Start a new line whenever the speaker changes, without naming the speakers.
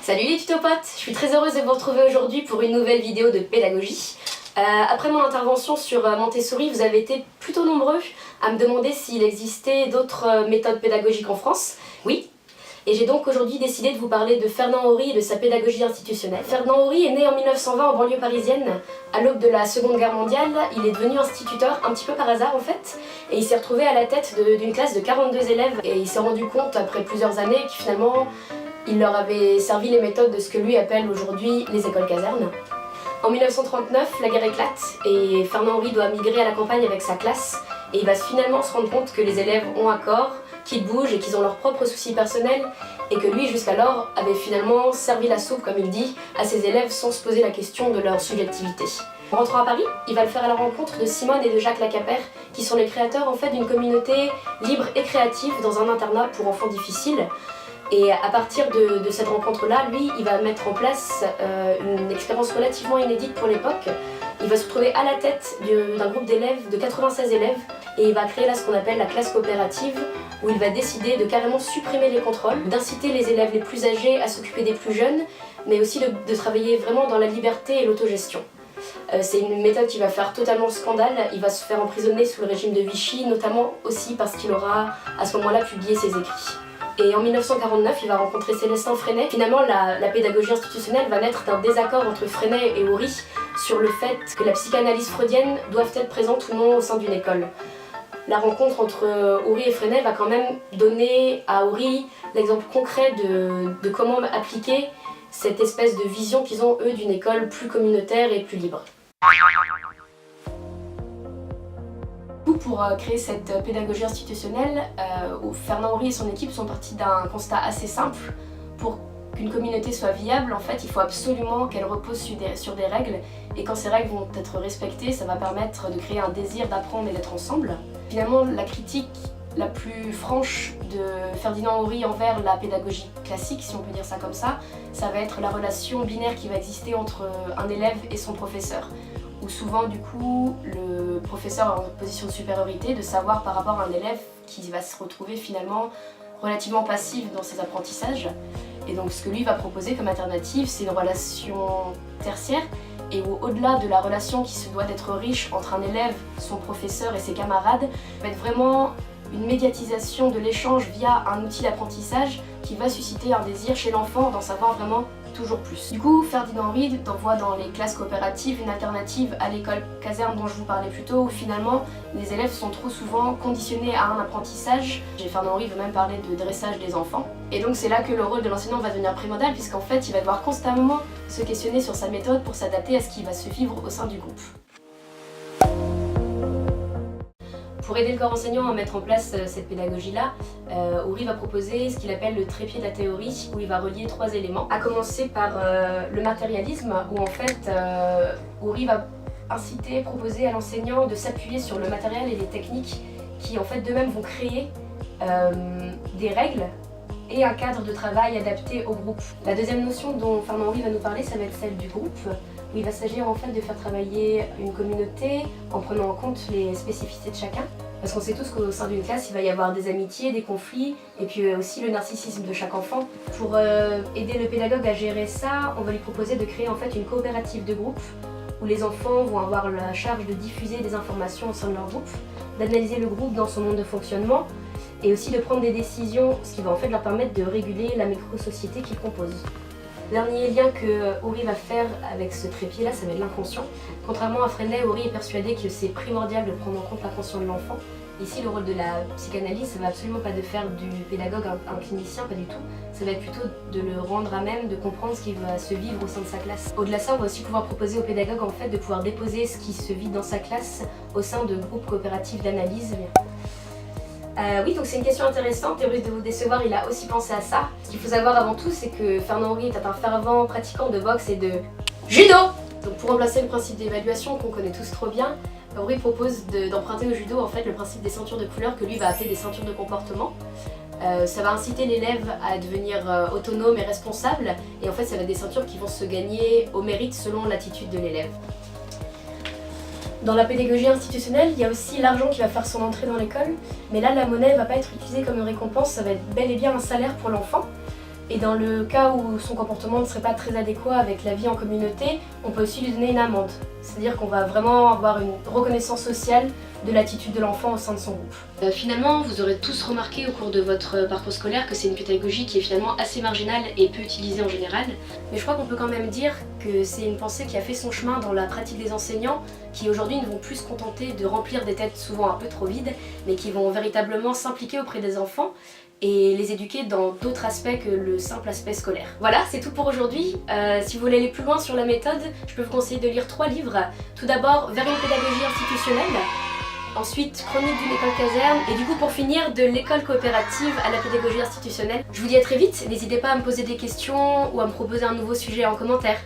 Salut les tutopotes, je suis très heureuse de vous retrouver aujourd'hui pour une nouvelle vidéo de pédagogie. Après mon intervention sur Montessori, vous avez été plutôt nombreux à me demander s'il existait d'autres méthodes pédagogiques en France. Oui. Et j'ai donc aujourd'hui décidé de vous parler de Fernand Horry et de sa pédagogie institutionnelle. Fernand Horry est né en 1920 en banlieue parisienne, à l'aube de la Seconde Guerre mondiale. Il est devenu instituteur un petit peu par hasard en fait, et il s'est retrouvé à la tête d'une classe de 42 élèves. Et il s'est rendu compte après plusieurs années que finalement, il leur avait servi les méthodes de ce que lui appelle aujourd'hui les écoles casernes. En 1939, la guerre éclate et Fernand Horry doit migrer à la campagne avec sa classe, et il va finalement se rendre compte que les élèves ont un corps, qu'ils bougent et qu'ils ont leurs propres soucis personnels, et que lui jusqu'alors avait finalement servi la soupe, comme il dit, à ses élèves sans se poser la question de leur subjectivité. En rentrant à Paris, il va le faire à la rencontre de Simone et de Jacques Lacapère, qui sont les créateurs en fait d'une communauté libre et créative dans un internat pour enfants difficiles. Et à partir de cette rencontre-là, lui, il va mettre en place une expérience relativement inédite pour l'époque. Il va se retrouver à la tête d'un groupe d'élèves, de 96 élèves, et il va créer là ce qu'on appelle la classe coopérative, où il va décider de carrément supprimer les contrôles, d'inciter les élèves les plus âgés à s'occuper des plus jeunes, mais aussi de travailler vraiment dans la liberté et l'autogestion. C'est une méthode qui va faire totalement scandale. Il va se faire emprisonner sous le régime de Vichy, notamment aussi parce qu'il aura à ce moment-là publié ses écrits. Et en 1949, il va rencontrer Célestin Freinet. Finalement, la pédagogie institutionnelle va naître d'un désaccord entre Freinet et Horry sur le fait que la psychanalyse freudienne doit être présente ou non au sein d'une école. La rencontre entre Horry et Freinet va quand même donner à Horry l'exemple concret de comment appliquer cette espèce de vision qu'ils ont, eux, d'une école plus communautaire et plus libre. Pour créer cette pédagogie institutionnelle, Fernand Horry et son équipe sont partis d'un constat assez simple. Pour qu'une communauté soit viable, en fait, il faut absolument qu'elle repose sur des règles, et quand ces règles vont être respectées, ça va permettre de créer un désir d'apprendre et d'être ensemble. Finalement, la critique la plus franche de Ferdinand Horry envers la pédagogie classique, si on peut dire ça comme ça va être la relation binaire qui va exister entre un élève et son professeur, où souvent du coup le professeur est en position de supériorité, de savoir par rapport à un élève qui va se retrouver finalement relativement passif dans ses apprentissages. Et donc ce que lui va proposer comme alternative, c'est une relation tertiaire, et où au-delà de la relation qui se doit d'être riche entre un élève, son professeur et ses camarades, va être vraiment une médiatisation de l'échange via un outil d'apprentissage qui va susciter un désir chez l'enfant d'en savoir vraiment toujours plus. Du coup, Ferdinand Horry voit dans les classes coopératives une alternative à l'école caserne dont je vous parlais plus tôt, où finalement les élèves sont trop souvent conditionnés à un apprentissage. Ferdinand Horry veut même parler de dressage des enfants. Et donc c'est là que le rôle de l'enseignant va devenir primordial, puisqu'en fait il va devoir constamment se questionner sur sa méthode pour s'adapter à ce qui va se vivre au sein du groupe. Pour aider le corps enseignant à mettre en place cette pédagogie-là, Horry va proposer ce qu'il appelle le trépied de la théorie, où il va relier 3 éléments. À commencer par le matérialisme, où en fait Horry va inciter, proposer à l'enseignant de s'appuyer sur le matériel et les techniques qui en fait d'eux-mêmes vont créer des règles et un cadre de travail adapté au groupe. La deuxième notion dont Fernand Horry va nous parler, ça va être celle du groupe, où il va s'agir en fait de faire travailler une communauté en prenant en compte les spécificités de chacun. Parce qu'on sait tous qu'au sein d'une classe, il va y avoir des amitiés, des conflits, et puis aussi le narcissisme de chaque enfant. Pour aider le pédagogue à gérer ça, on va lui proposer de créer en fait une coopérative de groupe, où les enfants vont avoir la charge de diffuser des informations au sein de leur groupe, d'analyser le groupe dans son monde de fonctionnement, et aussi de prendre des décisions, ce qui va en fait leur permettre de réguler la micro-société qu'ils composent. Dernier lien que Horry va faire avec ce trépied-là, ça va être l'inconscient. Contrairement à Freinet, Horry est persuadé que c'est primordial de prendre en compte l'inconscient de l'enfant. Ici, le rôle de la psychanalyse, ça va absolument pas de faire du pédagogue un clinicien, pas du tout. Ça va être plutôt de le rendre à même de comprendre ce qui va se vivre au sein de sa classe. Au-delà de ça, on va aussi pouvoir proposer au pédagogue en fait de pouvoir déposer ce qui se vit dans sa classe au sein de groupes coopératifs d'analyse. Oui, donc c'est une question intéressante, et au risque de vous décevoir, il a aussi pensé à ça. Ce qu'il faut savoir avant tout, c'est que Fernand Horry est un fervent pratiquant de boxe et de judo. Donc pour remplacer le principe d'évaluation qu'on connaît tous trop bien, Horry propose d'emprunter au judo en fait le principe des ceintures de couleur que lui va appeler des ceintures de comportement. Ça va inciter l'élève à devenir autonome et responsable, et en fait ça va être des ceintures qui vont se gagner au mérite selon l'attitude de l'élève. Dans la pédagogie institutionnelle, il y a aussi l'argent qui va faire son entrée dans l'école, mais là la monnaie ne va pas être utilisée comme une récompense, ça va être bel et bien un salaire pour l'enfant. Et dans le cas où son comportement ne serait pas très adéquat avec la vie en communauté, on peut aussi lui donner une amende. C'est-à-dire qu'on va vraiment avoir une reconnaissance sociale de l'attitude de l'enfant au sein de son groupe. Finalement, vous aurez tous remarqué au cours de votre parcours scolaire que c'est une pédagogie qui est finalement assez marginale et peu utilisée en général. Mais je crois qu'on peut quand même dire que c'est une pensée qui a fait son chemin dans la pratique des enseignants, qui aujourd'hui ne vont plus se contenter de remplir des têtes souvent un peu trop vides, mais qui vont véritablement s'impliquer auprès des enfants et les éduquer dans d'autres aspects que le simple aspect scolaire. Voilà, c'est tout pour aujourd'hui. Si vous voulez aller plus loin sur la méthode, je peux vous conseiller de lire 3 livres. Tout d'abord, Vers une pédagogie institutionnelle. Ensuite, Chronique d'une école caserne. Et du coup, pour finir, de l'école coopérative à la pédagogie institutionnelle. Je vous dis à très vite. N'hésitez pas à me poser des questions ou à me proposer un nouveau sujet en commentaire.